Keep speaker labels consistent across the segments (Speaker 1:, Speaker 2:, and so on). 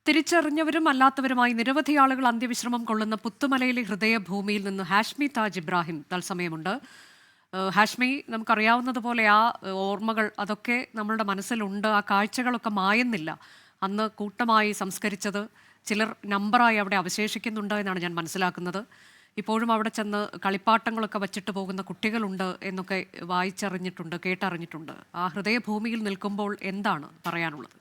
Speaker 1: തിരിച്ചറിഞ്ഞവരും അല്ലാത്തവരുമായി നിരവധി ആളുകൾ അന്ത്യവിശ്രമം കൊള്ളുന്ന പുത്തുമലയിലെ ഹൃദയഭൂമിയിൽ നിന്ന് ഹാഷ്മി താജ് ഇബ്രാഹിം തത്സമയമുണ്ട്. ഹാഷ്മി, നമുക്കറിയാവുന്നതുപോലെ ആ ഓർമ്മകൾ അതൊക്കെ നമ്മളുടെ മനസ്സിലുണ്ട്. ആ കാഴ്ചകളൊക്കെ മായുന്നില്ല. അന്ന് കൂട്ടമായി സംസ്കരിച്ചത് ചിലർ നമ്പറായി അവിടെ അവശേഷിക്കുന്നുണ്ട് എന്നാണ് ഞാൻ മനസ്സിലാക്കുന്നത്. ഇപ്പോഴും അവിടെ ചെന്ന് കളിപ്പാട്ടങ്ങളൊക്കെ വച്ചിട്ട് പോകുന്ന കുട്ടികളുണ്ട് എന്നൊക്കെ വായിച്ചറിഞ്ഞിട്ടുണ്ട്, കേട്ടറിഞ്ഞിട്ടുണ്ട്. ആ ഹൃദയഭൂമിയിൽ നിൽക്കുമ്പോൾ എന്താണ് പറയാനുള്ളത്?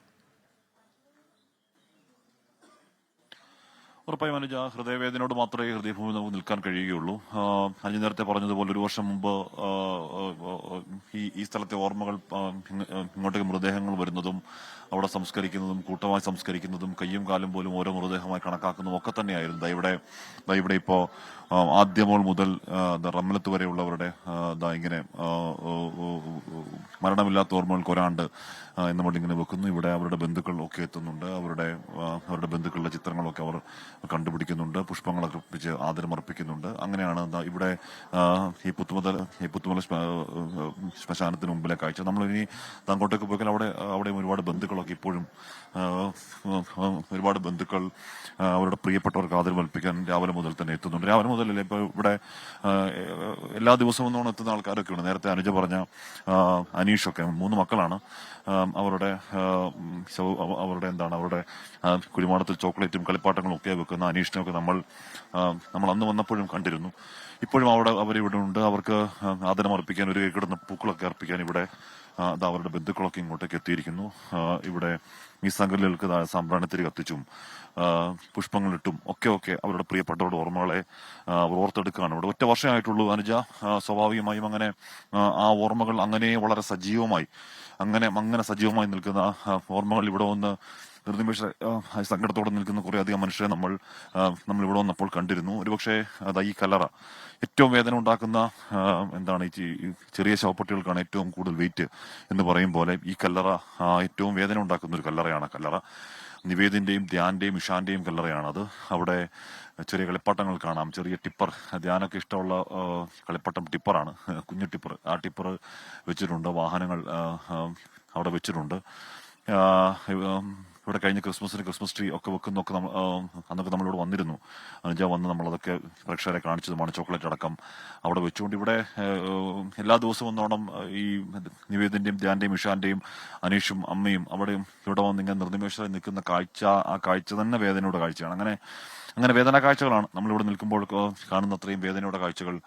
Speaker 2: ഉറപ്പായും അനുജ, ഹൃദയവേദനയോട് മാത്രമേ ഹൃദയഭൂമി നമുക്ക് നിൽക്കാൻ കഴിയുകയുള്ളൂ. അനുജ നേരത്തെ പറഞ്ഞതുപോലെ 1 വർഷം മുമ്പ് ഈ സ്ഥലത്തെ ഓർമ്മകൾ ഇങ്ങോട്ടേക്ക് മൃതദേഹങ്ങൾ വരുന്നതും അവിടെ സംസ്കരിക്കുന്നതും കൂട്ടമായി സംസ്കരിക്കുന്നതും കയ്യും കാലും പോലും ഓരോ മൃതദേഹമായി കണക്കാക്കുന്നതും ഒക്കെ തന്നെയായിരുന്നു. ഇവിടെ ഇപ്പോ ആദ്യമോൾ മുതൽ റമ്മലത്ത് വരെയുള്ളവരുടെ ഇങ്ങനെ മരണമില്ലാത്ത ഓർമ്മകൾക്ക് ഒരാണ്ട് നമ്മൾ ഇങ്ങനെ വെക്കുന്നു. ഇവിടെ അവരുടെ ബന്ധുക്കൾ ഒക്കെ എത്തുന്നുണ്ട്. അവരുടെ ബന്ധുക്കളുടെ ചിത്രങ്ങളൊക്കെ അവർ കണ്ടുപിടിക്കുന്നുണ്ട്. പുഷ്പങ്ങളൊക്കെ വെച്ച് ആദരമർപ്പിക്കുന്നുണ്ട്. അങ്ങനെയാണ് ഇവിടെ ഈ പുത്തുമല ശ്മശാനത്തിന് മുമ്പിലെ കാഴ്ച. നമ്മളിനി അങ്ങോട്ടേക്ക് പോയാൽ അവിടെ ഒരുപാട് ബന്ധുക്കളൊക്കെ ഇപ്പോഴും ഒരുപാട് ബന്ധുക്കൾ അവരുടെ പ്രിയപ്പെട്ടവർക്ക് ആദരമർപ്പിക്കാൻ രാവിലെ മുതൽ തന്നെ എത്തുന്നുണ്ട്. രാവിലെ മുതലല്ലേ ഇപ്പൊ ഇവിടെ എല്ലാ ദിവസവും ഒന്നും എത്തുന്ന ആൾക്കാരൊക്കെ ഉണ്ട്. നേരത്തെ അനുജ പറഞ്ഞ അനീഷൊക്കെ 3 മക്കളാണ്. അവരുടെ കുഴിമാടത്തിൽ ചോക്ലേറ്റും കളിപ്പാട്ടങ്ങളും ഒക്കെ വെക്കുന്ന അനീഷിനെയൊക്കെ നമ്മൾ അന്ന് വന്നപ്പോഴും കണ്ടിരുന്നു. ഇപ്പോഴും അവരിവിടെ ഉണ്ട്. അവർക്ക് ആദരമർപ്പിക്കാൻ ഒരു കിടന്ന പൂക്കളൊക്കെ അർപ്പിക്കാൻ ഇവിടെ അവരുടെ ബന്ധുക്കളൊക്കെ ഇങ്ങോട്ടേക്ക് എത്തിയിരിക്കുന്നു. ഇവിടെ ഈ സംഘടനകൾക്ക് സാമ്പ്രാണിത്തിരി കത്തിച്ചും പുഷ്പങ്ങളിട്ടും ഒക്കെ അവരുടെ പ്രിയപ്പെട്ടവരുടെ ഓർമ്മകളെ ഓർത്തെടുക്കുകയാണ്. ഇവിടെ 1 വർഷമായിട്ടുള്ളൂ അനുജ. സ്വാഭാവികമായും അങ്ങനെ ആ ഓർമ്മകൾ അങ്ങനെ വളരെ സജീവമായി നിൽക്കുന്ന ഓർമ്മകൾ ഇവിടെ വന്ന് നിർനിമേഷ സങ്കടത്തോടെ നിൽക്കുന്ന കുറെ അധികം മനുഷ്യരെ നമ്മൾ ഇവിടെ വന്നപ്പോൾ കണ്ടിരുന്നു. ഒരുപക്ഷെ ഈ കല്ലറ ഏറ്റവും വേദന ഉണ്ടാക്കുന്ന ഈ ചെറിയ ശവപ്പെട്ടികൾക്കാണ് ഏറ്റവും കൂടുതൽ വെയിറ്റ് എന്ന് പറയും പോലെ ഈ കല്ലറ ഏറ്റവും വേദന ഉണ്ടാക്കുന്ന ഒരു കല്ലറയാണ്. കല്ലറ നിവേദിന്റെയും ധ്യാന്റെയും ഇഷാന്റെയും കല്ലറയാണത്. അവിടെ ചെറിയ കളിപ്പാട്ടങ്ങൾ കാണാം. ചെറിയ ടിപ്പർ, ധ്യാനൊക്കെ ഇഷ്ടമുള്ള കളിപ്പാട്ടം ടിപ്പറാണ്, കുഞ്ഞു ടിപ്പർ. ആ ടിപ്പർ വെച്ചിട്ടുണ്ട്. വാഹനങ്ങൾ അവിടെ വെച്ചിട്ടുണ്ട്. ഇവിടെ കഴിഞ്ഞ ക്രിസ്മസ് ട്രീ ഒക്കെ വെക്കുന്നൊക്കെ അന്നൊക്കെ നമ്മളിവിടെ വന്നിരുന്നു. അനുജ വന്ന് നമ്മളതൊക്കെ പ്രേക്ഷകരെ കാണിച്ചതുമാണ്. ചോക്ലേറ്റ് അടക്കം അവിടെ വെച്ചുകൊണ്ട് ഇവിടെ എല്ലാ ദിവസവും ഒന്നോണം ഈ നിവേദിന്റെയും ധ്യാന്റെയും ഇഷാന്റെയും അനീഷും അമ്മയും അവിടെയും ഇവിടെ വന്ന് ഇങ്ങനെ നിർനിമേഷമായി നിൽക്കുന്ന കാഴ്ച, ആ കാഴ്ച തന്നെ വേദനയുടെ കാഴ്ചയാണ്. അങ്ങനെ വേദനാ കാഴ്ചകളാണ് നമ്മളിവിടെ നിൽക്കുമ്പോൾ കാണുന്ന അത്രയും വേദനയുടെ കാഴ്ചകൾ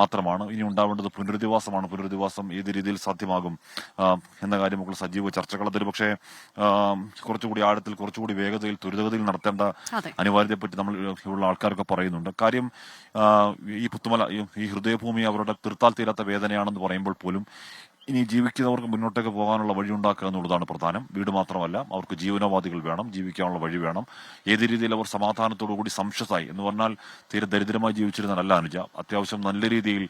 Speaker 2: മാത്രമാണ്. ഇനി ഉണ്ടാവേണ്ടത് പുനരധിവാസമാണ്. പുനരധിവാസം ഏത് രീതിയിൽ സാധ്യമാകും എന്ന കാര്യമൊക്കെ സജീവ ചർച്ചകൾ. അതൊരു പക്ഷേ കുറച്ചുകൂടി ആഴത്തിൽ, കുറച്ചുകൂടി വേഗതയിൽ, ത്വരിതഗതിയിൽ നടത്തേണ്ട അനിവാര്യതയെപ്പറ്റി നമ്മൾ ഇവിടെയുള്ള ആൾക്കാരൊക്കെ പറയുന്നുണ്ട്. കാര്യം ഈ പുത്തുമല, ഈ ഹൃദയഭൂമി അവരുടെ തീർത്താൽ തീരാത്ത വേദനയാണെന്ന് പറയുമ്പോൾ പോലും ഇനി ജീവിക്കുന്നവർക്ക് മുന്നോട്ടേക്ക് പോകാനുള്ള വഴി ഉണ്ടാക്കുക എന്നുള്ളതാണ് പ്രധാനം. വീട് മാത്രമല്ല, അവർക്ക് ജീവനോപാധികൾ വേണം, ജീവിക്കാനുള്ള വഴി വേണം. ഏത് രീതിയിൽ അവർ സമാധാനത്തോടു കൂടി സംശയസായി എന്ന് പറഞ്ഞാൽ തീരെ ദരിദ്രമായി ജീവിച്ചിരുന്നതല്ല അനുജ. അത്യാവശ്യം നല്ല രീതിയിൽ,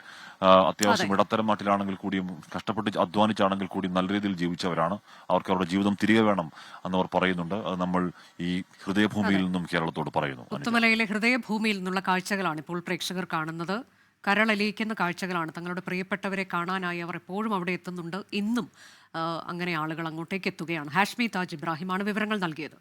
Speaker 2: അത്യാവശ്യം ഇടത്തരം നാട്ടിലാണെങ്കിൽ കൂടിയും കഷ്ടപ്പെട്ട് അധ്വാനിച്ചാണെങ്കിൽ കൂടിയും നല്ല രീതിയിൽ ജീവിച്ചവരാണ്. അവർക്ക് അവരുടെ ജീവിതം തിരികെ വേണം എന്നവർ പറയുന്നുണ്ട്. അത് നമ്മൾ ഈ ഹൃദയഭൂമിയിൽ നിന്നും കേരളത്തോട് പറയുന്നു.
Speaker 1: പുത്തുമലയിലെ ഹൃദയഭൂമിയിൽ നിന്നുള്ള കാഴ്ചകളാണ് ഇപ്പോൾ പ്രേക്ഷകർ കാണുന്നത്. കരളലിയിക്കുന്ന കാഴ്ചകളാണ്. തങ്ങളുടെ പ്രിയപ്പെട്ടവരെ കാണാനായി അവർ എപ്പോഴും അവിടെ എത്തുന്നുണ്ട്. ഇന്നും അങ്ങനെ ആളുകൾ അങ്ങോട്ടേക്ക് എത്തുകയാണ്. ഹാഷ്മി താജ് ഇബ്രാഹിമാണ് വിവരങ്ങൾ നൽകിയത്.